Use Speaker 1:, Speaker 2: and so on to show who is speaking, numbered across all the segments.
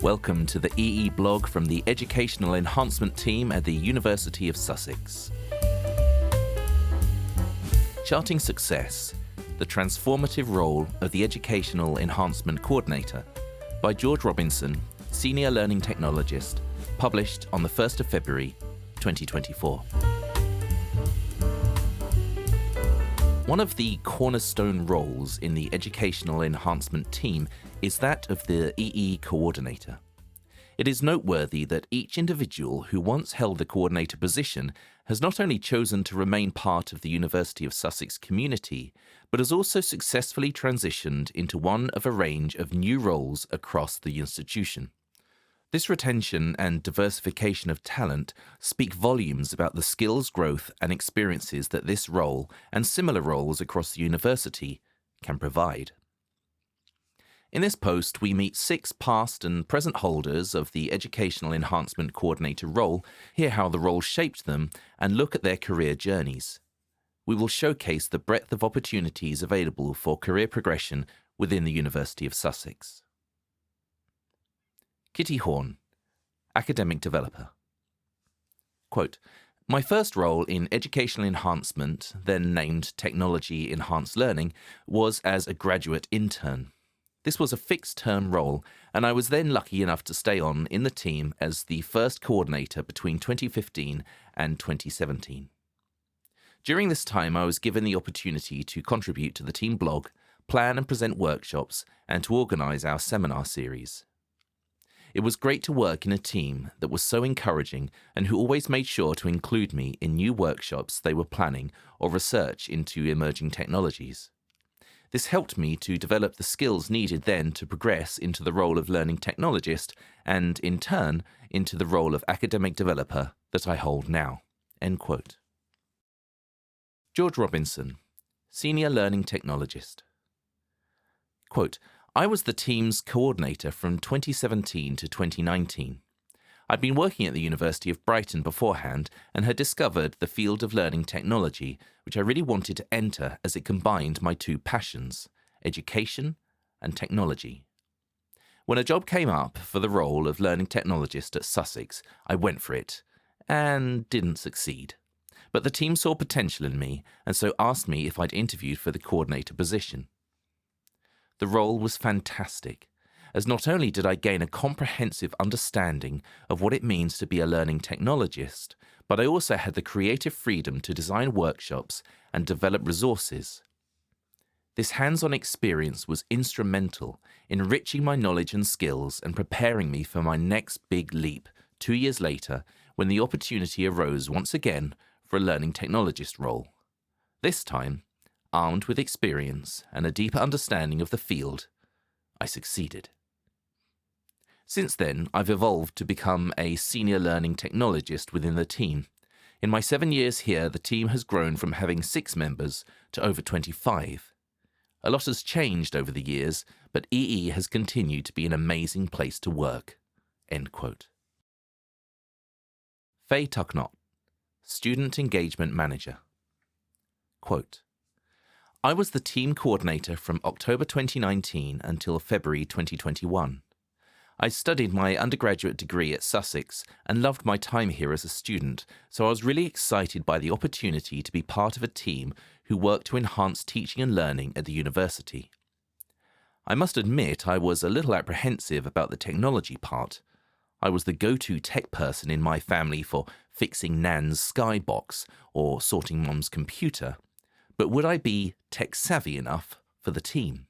Speaker 1: Welcome to the EE blog from the Educational Enhancement team at the University of Sussex. Charting Success, the Transformative Role of the Educational Enhancement Coordinator by George Robinson, Senior Learning Technologist, published on the 1st of February, 2024. One of the cornerstone roles in the Educational Enhancement team is that of the EE Coordinator. It is noteworthy that each individual who once held the coordinator position has not only chosen to remain part of the University of Sussex community, but has also successfully transitioned into one of a range of new roles across the institution. This retention and diversification of talent speak volumes about the skills growth and experiences that this role and similar roles across the university can provide. In this post, we meet 6 past and present holders of the Educational Enhancement Coordinator role, hear how the role shaped them, and look at their career journeys. We will showcase the breadth of opportunities available for career progression within the University of Sussex. Kitty Horn, Academic Developer. Quote, "My first role in Educational Enhancement, then named Technology Enhanced Learning, was as a graduate intern. This was a fixed-term role, and I was then lucky enough to stay on in the team as the first coordinator between 2015 and 2017. During this time, I was given the opportunity to contribute to the team blog, plan and present workshops, and to organise our seminar series. It was great to work in a team that was so encouraging and who always made sure to include me in new workshops they were planning or research into emerging technologies. This helped me to develop the skills needed then to progress into the role of learning technologist and, in turn, into the role of academic developer that I hold now." End quote. George Robinson, Senior Learning Technologist. Quote, "I was the team's coordinator from 2017 to 2019. I'd been working at the University of Brighton beforehand and had discovered the field of learning technology, which I really wanted to enter as it combined my 2 passions, education and technology. When a job came up for the role of learning technologist at Sussex, I went for it and didn't succeed. But the team saw potential in me and so asked me if I'd interviewed for the coordinator position. The role was fantastic, as not only did I gain a comprehensive understanding of what it means to be a learning technologist, but I also had the creative freedom to design workshops and develop resources. This hands-on experience was instrumental in enriching my knowledge and skills and preparing me for my next big leap 2 years later when the opportunity arose once again for a learning technologist role. This time, armed with experience and a deeper understanding of the field, I succeeded. Since then, I've evolved to become a senior learning technologist within the team. In my 7 years here, the team has grown from having 6 members to over 25. A lot has changed over the years, but EE has continued to be an amazing place to work." End quote. Faye Tucknott, Student Engagement Manager. Quote, "I was the team coordinator from October 2019 until February 2021. I studied my undergraduate degree at Sussex and loved my time here as a student, so I was really excited by the opportunity to be part of a team who worked to enhance teaching and learning at the university. I must admit I was a little apprehensive about the technology part. I was the go-to tech person in my family for fixing Nan's skybox or sorting Mum's computer, but would I be tech-savvy enough for the team?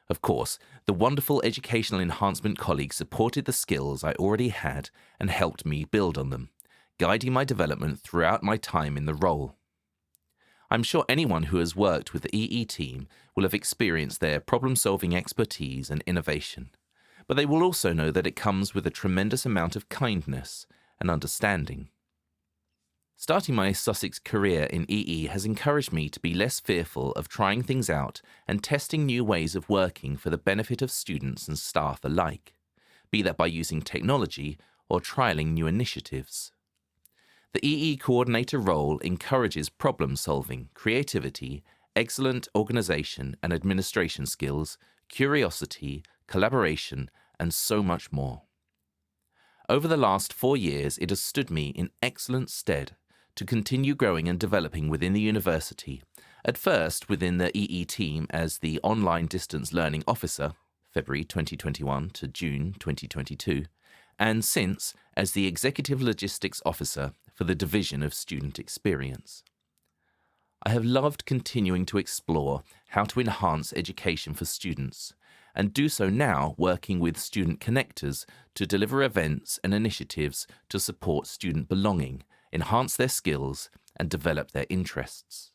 Speaker 1: Of course, the wonderful Educational Enhancement colleagues supported the skills I already had and helped me build on them, guiding my development throughout my time in the role. I'm sure anyone who has worked with the EE team will have experienced their problem-solving expertise and innovation, but they will also know that it comes with a tremendous amount of kindness and understanding. Starting my Sussex career in EE has encouraged me to be less fearful of trying things out and testing new ways of working for the benefit of students and staff alike, be that by using technology or trialling new initiatives. The EE coordinator role encourages problem-solving, creativity, excellent organisation and administration skills, curiosity, collaboration, and so much more. Over the last 4 years, it has stood me in excellent stead to continue growing and developing within the university, at first within the EE team as the Online Distance Learning Officer, February 2021 to June 2022, and since as the Executive Logistics Officer for the Division of Student Experience. I have loved continuing to explore how to enhance education for students, and do so now working with student connectors to deliver events and initiatives to support student belonging, enhance their skills, and develop their interests.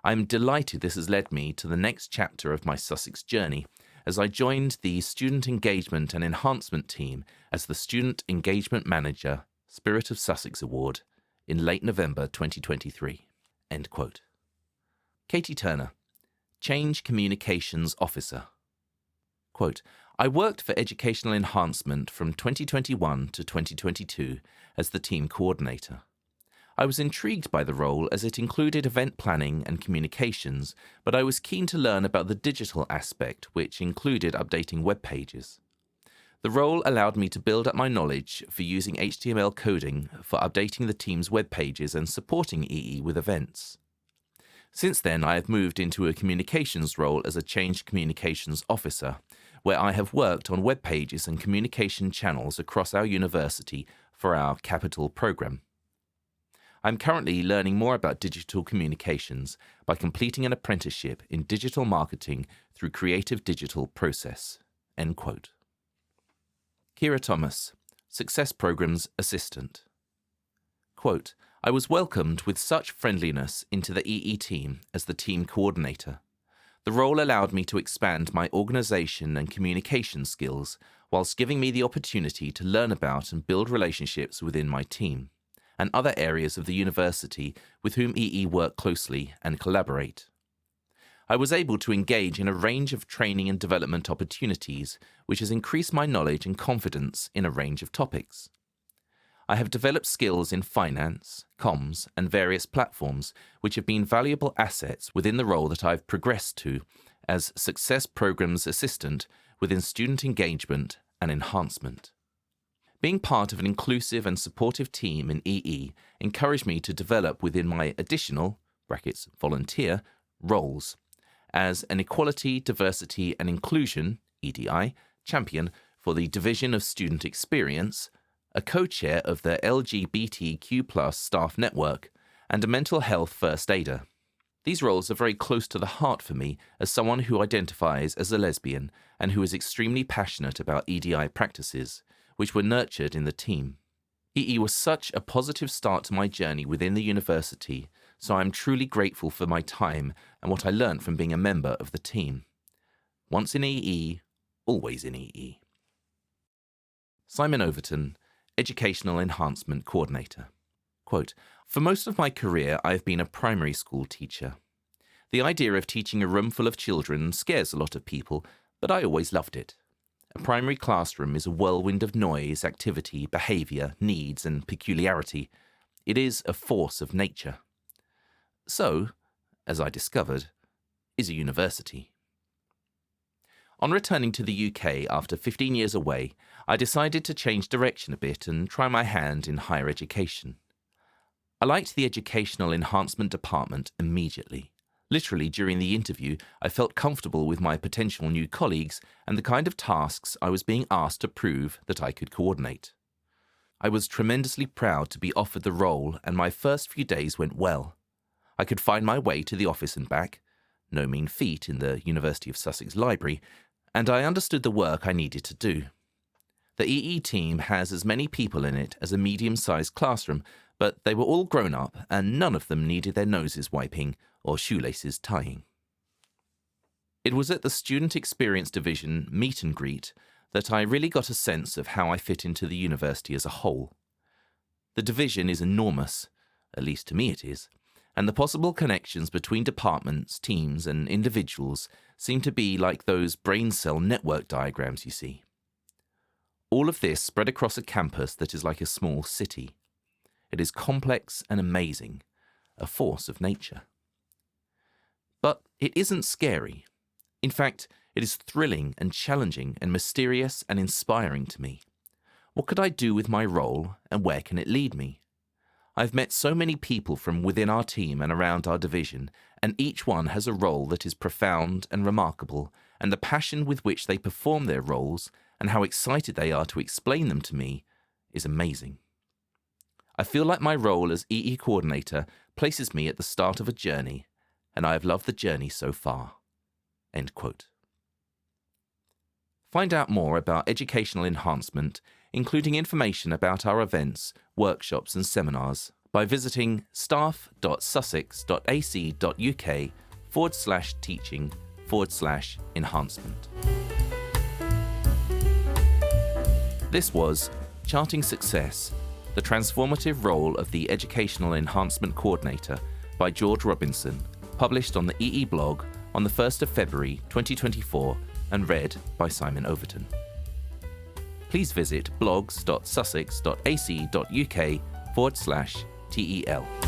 Speaker 1: I am delighted this has led me to the next chapter of my Sussex journey, as I joined the Student Engagement and Enhancement team as the Student Engagement Manager, Spirit of Sussex Award, in late November 2023. End quote. Katie Turner, Change Communications Officer. Quote, I worked for Educational Enhancement from 2021 to 2022 as the team coordinator. I was intrigued by the role as it included event planning and communications, but I was keen to learn about the digital aspect, which included updating web pages. The role allowed me to build up my knowledge for using HTML coding for updating the team's web pages and supporting EE with events. Since then, I have moved into a communications role as a Change Communications Officer, where I have worked on web pages and communication channels across our university for our Capital programme. I'm currently learning more about digital communications by completing an apprenticeship in digital marketing through Creative Digital Process. End quote. Kira Thomas, Success Programmes Assistant. Quote, I was welcomed with such friendliness into the EE team as the team coordinator. The role allowed me to expand my organisation and communication skills, whilst giving me the opportunity to learn about and build relationships within my team and other areas of the university with whom EE work closely and collaborate. I was able to engage in a range of training and development opportunities, which has increased my knowledge and confidence in a range of topics. I have developed skills in finance, comms, and various platforms, which have been valuable assets within the role that I've progressed to as Success Programmes Assistant within Student Engagement and Enhancement. Being part of an inclusive and supportive team in EE encouraged me to develop within my additional (volunteer) roles as an Equality, Diversity and Inclusion (EDI) champion for the Division of Student Experience, a co-chair of the LGBTQ+ staff network, and a mental health first aider. These roles are very close to the heart for me as someone who identifies as a lesbian and who is extremely passionate about EDI practices, which were nurtured in the team. EE was such a positive start to my journey within the university, so I am truly grateful for my time and what I learned from being a member of the team. Once in EE, always in EE. Simon Overton, Educational Enhancement Coordinator. Quote, for most of my career, I have been a primary school teacher. The idea of teaching a room full of children scares a lot of people, but I always loved it. A primary classroom is a whirlwind of noise, activity, behaviour, needs, and peculiarity. It is a force of nature. So, as I discovered, is a university. On returning to the UK after 15 years away, I decided to change direction a bit and try my hand in higher education. I liked the Educational Enhancement Department immediately. Literally, during the interview, I felt comfortable with my potential new colleagues and the kind of tasks I was being asked to prove that I could coordinate. I was tremendously proud to be offered the role, and my first few days went well. I could find my way to the office and back, no mean feat in the University of Sussex Library, and I understood the work I needed to do. The EE team has as many people in it as a medium-sized classroom, but they were all grown up and none of them needed their noses wiping or shoelaces tying. It was at the Student Experience Division meet and greet that I really got a sense of how I fit into the university as a whole. The division is enormous, at least to me it is, and the possible connections between departments, teams, and individuals seem to be like those brain cell network diagrams you see. All of this spread across a campus that is like a small city. It is complex and amazing, a force of nature. But it isn't scary. In fact, It is thrilling and challenging and mysterious and inspiring to me. What could I do with my role, and where can it lead me? I've met so many people from within our team and around our division, and each one has a role that is profound and remarkable, and the passion with which they perform their roles and how excited they are to explain them to me is amazing. I feel like my role as EE coordinator places me at the start of a journey, and I have loved the journey so far." End quote. Find out more about educational enhancement, including information about our events, workshops and seminars, by visiting staff.sussex.ac.uk/teaching/enhancement. This was Charting Success, the Transformative Role of the Educational Enhancement Coordinator by George Robinson, published on the EE blog on the 1st of February 2024 and read by Simon Overton. Please visit blogs.sussex.ac.uk/TEL.